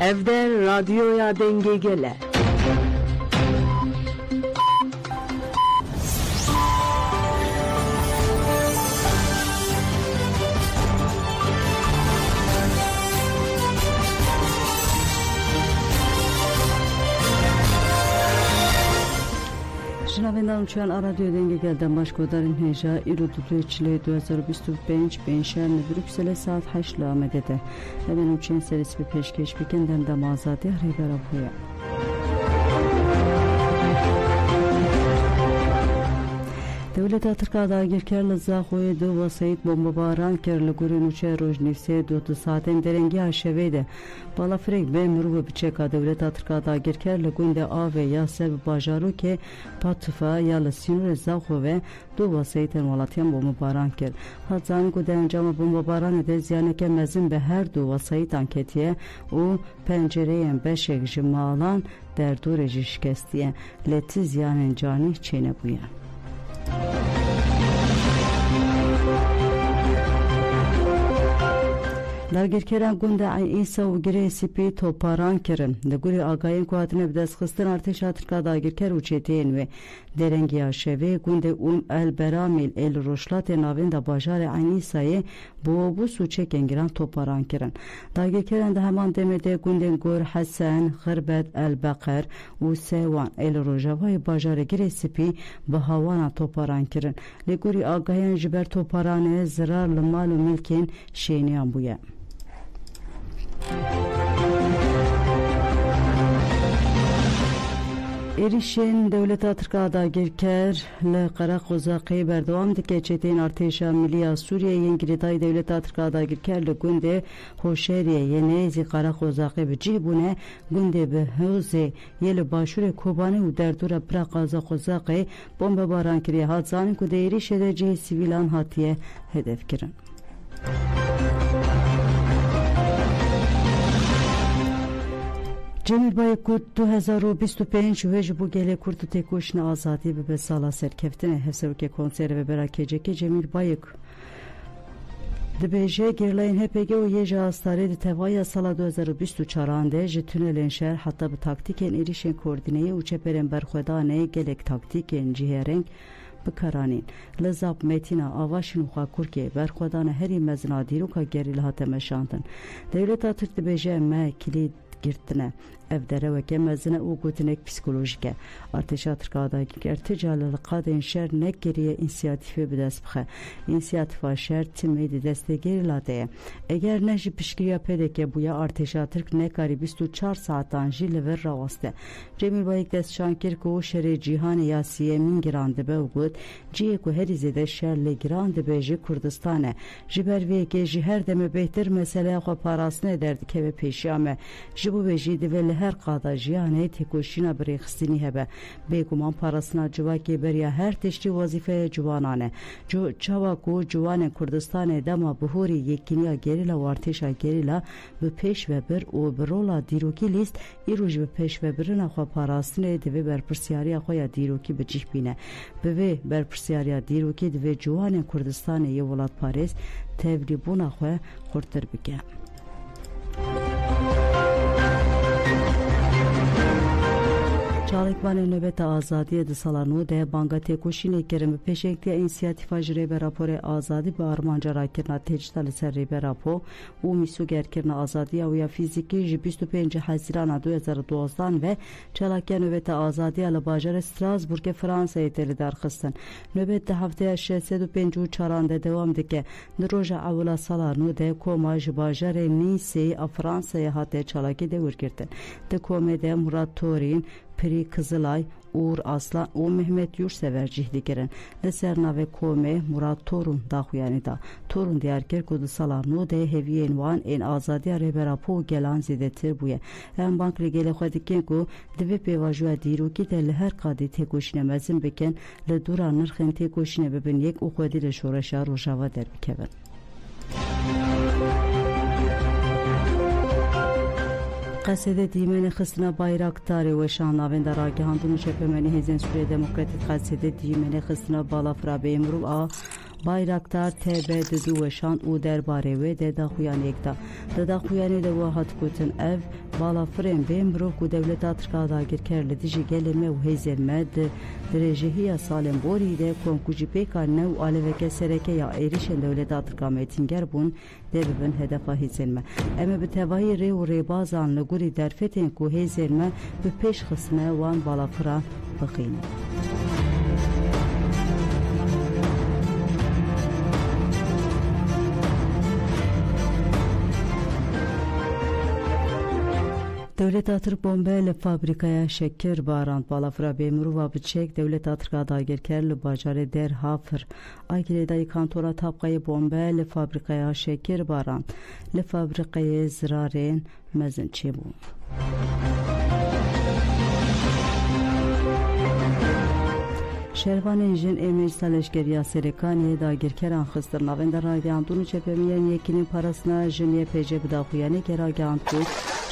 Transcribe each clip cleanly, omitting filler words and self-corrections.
Evde radyoya denge gele. Jnavendam çan radyo denge gelden başkodarin heja irududu çile 2025 benşen Brüksel'e saat 8 lamedede. Hemen uçen serisi bir peşkeş bikenden de mazadi rebera buya. Devlet Türkiye'de girkerli zahoy do vasayit bombabaran kerli gurin uçer rojnifse 2 saatin derengi aşeveyde. Balafrek ve mürüvü biçeka Devlet Türkiye'de girkerli günde a ve yasel bajaru ke patıfa yalı sinur zaho ve do vasayitin Malatyan bombabaran ker. Hazan guden cama bombabaran ede ziyaneke mezin be her do vasayit anketiye o pencereyen beşek jimalan derdu rejiş kestiye. Leti ziyanen cani çene buya. Dergir keren günde ay İsa u gire sipi toparan kerin. De guri agayın kuatine bides xıstin artış atırka dergir ker uçeteyin ve derengi aşevi günde el beramil el roşlatı navin da bajare ay İsa'yı bu suçeken giren toparan kerin. Dergir keren de hemen demede günde gur Hasan, Gırbet el Bakar u Sevan el rojavayı bajare gire sipi bahavana toparan kerin. De guri agayın jiber toparane zararlı malu milkin şeyniyan buya. Erişin Devlet Türkiye'de girker le Karakozaki berdevam dike çetin artışa Milliya Suriye yengiriday Devlet Türkiye'de girker le günde hoşeriye yenezi Karakozaki bici bune günde be hüze yeli başure kubani u derdura Karakozaki bomba baran kiriye hadzani ku de eriş edeceği sivilan hatiye hedef kirin. Cemil Bayık 2025 ve bu gele kurdu tekoşuna azadi ve sala serkeftine hevseruke konseri ve berakeceki Cemil Bayık Dibêje girlayên HPG û yê ji astarê di tevaya sala 2024 de ji tünelên şer heta bi taktikên êrişên koordîneyê û çeperên berxwedanê gelek taktikên cihêreng bikaranîn. Li Zap Metina avaşên xwe Kurkê berxwedana herî mezina dîroka gerî li hate meşandin. Devleta Türk dibêje me kilîd girtine ev dereweke mezine û gotinek psikolojike artêşa Tirkiye'de irticalê li qadên şer nek geriye inisiyatîfê bi dest bixe. İnisiyatîfa şer timê di destê gerî lateye. Eger ne ji piştgiriya pêdeke bûye artêşa Tirk nekarî 24 saatan jî li vir rawaste. Cemil Bayık destşan kir ku şerê cîhanê ya siyemîn giran dibe û got ciyê ku herî zêde şer lê giran dibe ji Kurdistanê. Ji ber vê yekê ji her deme bêhtir meseleya xwe parastinê derdikeve pêşiya me. Ji bo ve jî divê li her qada jiyanê têkoşîna birêxistinî hebe. Bêguman parastina civakê beriya her tiştî wazîfeya ciwanan e. Çawa ku ciwanên Kurdistanê dema bihorî yekîniya gerîla û artêşa gerîla bi pêş ve bir û bi rola dîrokî lîst îro ji bi pêşvebirina xwe parastinê divê berpirsyariya xwe ya dîrokî bi cih bîne. Bi vê berpirsyariya dîrokî divê ciwanên Kurdistanê yê welatparêz tevlîbûna xwe xurtir bike. Çalıkmanın nöbet azadiye de salanu de banga tekoşine kerem peşekte inisiyatifa jrebe rapore azadi be armanca rakirna tecdal serbe rapo u misu gerkirna azadiye u ya fiziki 25 Haziran 2012 ve çalakya nöbet azadiye le bajare Strasbourg Fransa'ya teli darxistin. Nöbet haftaya 65 çaranda devam dike. Roja avula salanu de koma bajare Nice Fransa'ya hatta çalakya devir girdi. De komede Murat Torin Piri Kızılay, Uğur Aslan u Mehmet Yurtsever cihdigerin. Leserna ve Kome Murat Torun daxuyani da. Torun diyarker kudu salanu de heviyen van en azadiya reberapo gelan zidetir buye. Hem bank regele xwediken ku divê pêvajoya dîrokî de li her qadî têkoşîne mezin bikin li dûra nirxên têkoşîne bibin yek û xwedî li şoreşa Rojava derbikevin. قصد دیمن خستنا بایرکتاری و شاناوند راگی هندون چپمنی هزین سوریه دموکراتیک قصد دیمن خستنا بالا فرابه امرو Bayraktar TB dو شان او درباره و دداخویان یکتا دداخویانی دو هات کوتن ev balafırın bemro ku devleta Türkiye'de girkerli diji gelme ve hezelme derecehiya salem bori de konkuji pekarne ve aleveke sereke ya erişen devleta Türkiye metinger bun devben hedefa hezelme ama bir tevahi re ve rebazanlı guri derfetin ku hezelme bir peş kısmı van balafıra bakın. Devlet Atırk Bombeli fabrikaya şeker baran balafra bemuru ve bıçek Devlet Atırk'a dagirkerli bacare der hafır. Aygiledayı kantora tapkayı Bombeli fabrikaya şeker baran le fabrikaya ziraren mezin çebu. Şervanên jin Êmêrsa Leşkeriya Serêkaniyê dagirkeran xistir navenda ragihandûn û çepemiyên yekînên parastina jin yê pêjê bi daxuyanekê ragihand ku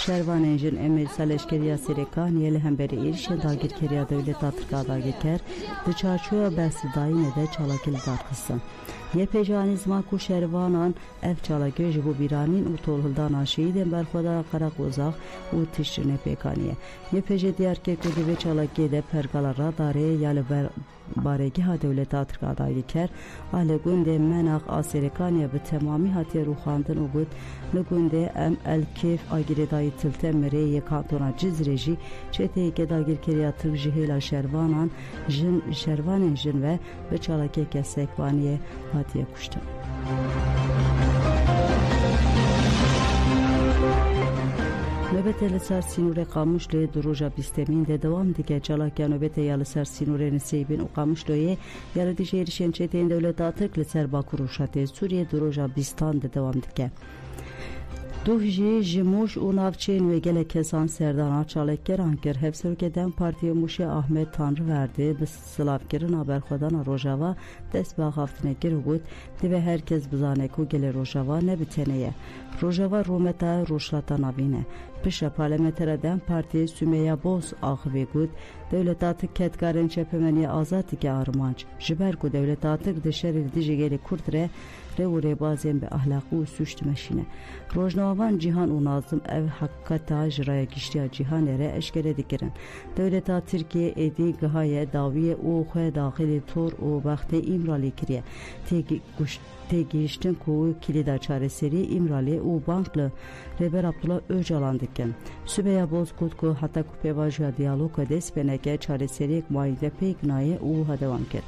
şervanên jin Êmêrsa Leşkeriya Serêkaniyê li hemberî êrişên dagirkeriya Devleta Tirkiye dagirker di çarçoya behsîdayînê de çalakî li dar xistin. Yê pêjanî ziman ku şervanan ev çalakî ji bo bîranîn û tolhildana şehîdên berxweda Qereqozaq û tiştînê pêkaniye. Yê pêjê diyar kir ku di vê çalakiyê de pergala radarê ya li ber barêgeha Devleta Tirkiye dagirker a li gundê Menax a Serêkaniyê bi temamî hatiye rûxandin û got li gundê em Elkêf a Girêdayî Tiltem Mirê yê kantona Cizrê jî çeteyeke dagirkeriya Tirk ji hêla şervanên jin ve bi çalakiyeke sekvaniyê hatiye kuştin. Nöbete li ser sînorê Qamişloyê di roja bîstemîn de dewam dike çalakiya nöbete ya li ser sînorên Sêybîn û Qamişloyê ya li dijî êrişên çeteyên Devleta Tirk li ser Bakur û Şatê Sûriyê di roja bîstan de dewam dike. Duh jî ji Mûş û navçeyên ve gelek kesan serdana çalekgeran kir. Hevserokê Dem Partiya Mûşê Ahmet Tanrıverdi bi silavkirina berxwedana Rojava dest bi axaftinê kir û got dibe herkes bizane ku gelê Rojava ne bi tenê ye. Rojava rûmeta rojhilata navîn e. Pişa parlamentera Dem Partiyê Sümeyya Boz axivê got Devleta Tirk ketkarên çepemeniya azad dike armanc. Ji ber ku Devleta Tirk di şerê li dijî gelê Kurd re rê û rêbazên bi ahlaqî û sûç dimeşîne. Rojnavan Cihan û Nazım ev heqîqeta ji raya giştiya cîhanê re eşkere dikirin. Devleta Tirkiye êdî gihaye dawiyê û xwe daxilê tor û bextê İmralî kiriye. Tê gihîştin ku kilîda çareserî İmralî û bank li rêber Abdullah Öcalan dikin. Sümeyya Boz got ku heta ku pêvajoya diyaloga dest pêneke çareseriyek muayide pêk naye û hedewan kir.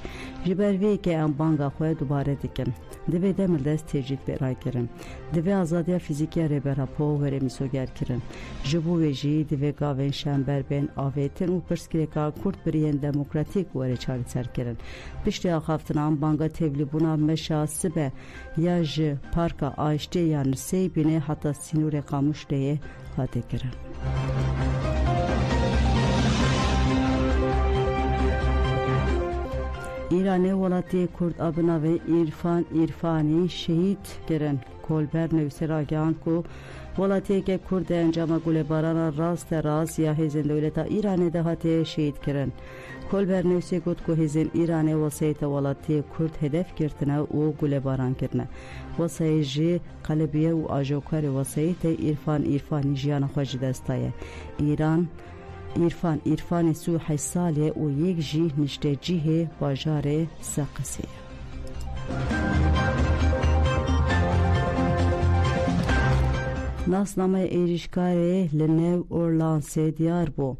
Ji ber vê yekê em banga xwe dubare dikin. Divê demir dest têjît bêray kirin. Divê azadiya fîzîkiya rêbera po were mîsoger kirin. Ji bo wê jî divê gavên şember bên avêtin û pirsgirêka Kurd biriyên demokratîk were çareser kirin. Piştî axaftinan banga tevlîbûna meşa sibe ya ji parka Aiştê yan Sêybînê heta sînorê Qamişloyê hate kirin. İranê welatiyê Kurd a bi navê İrfan İrfanî şehîd kirin. Kolber nivîse ragihand ku welatiyeke Kurd de encama gulêbarana rast ya hêzên Devleta Îranê de hatiye şehîd kirin. Kolber nivîse got ku hêzên Îranê wesayeta welatiyê Kurd hedef girtine û gulêbaran kirine. Wesayê jî qelebiye û ajokarê wesayetê İrfan İrfanî jiyana xwe ji dest daye. İrfan İrfanî sû heşt salê û yek jî niştecihê bajarê Seqisê. Nasnamaya êrişkarê li Nev Orlansê diyar bû.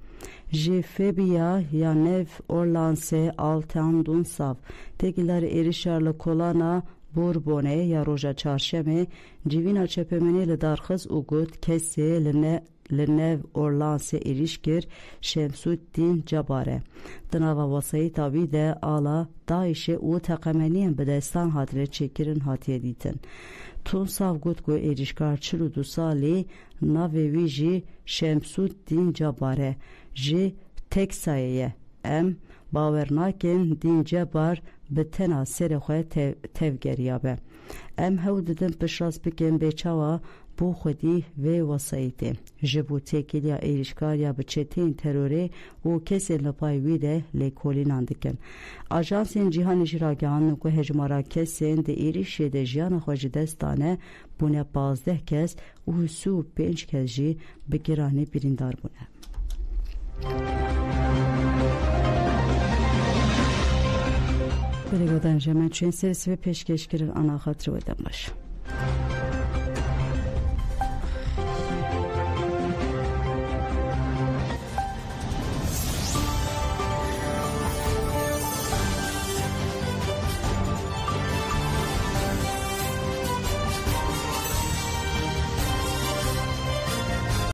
Ji Febiya ya Nev Orlansê altan Dunsav têkildarê êrişar li kolana Bourbonê ya roja çarşemê civîna çepemenê li darxiz û got kesê li Nev Orlansê êriş kir Şemsûddîn Cabare. Di nava wesayeta wî de ala Daişê û teqemeniyên bi destan hatire çêkirin hatiye dîtin. Tunsav got ku êrişkar 42 salî navê wî jî Şemsûddîn Cabare ji Teksayê em bawer nakin Dîn Cebar bi tena serê xwe tevgeriya be. Em hew didin piştrast bikin bêçawa بو خودی و وسایتی جبوتی کلیا ایرشکاریا بچتین تروری و کسی لپای ویده لیکولی ناندکن آژانسین جهانی جراگان و هجمارا کسین ده ایریش ده جیان خوش دستانه بونه 15 کس و 35 کس جی بگرانی بریندار بونه. بله گودن جمعه چین سرسی و پیشکش کرد آنا خاطر ودن باشه.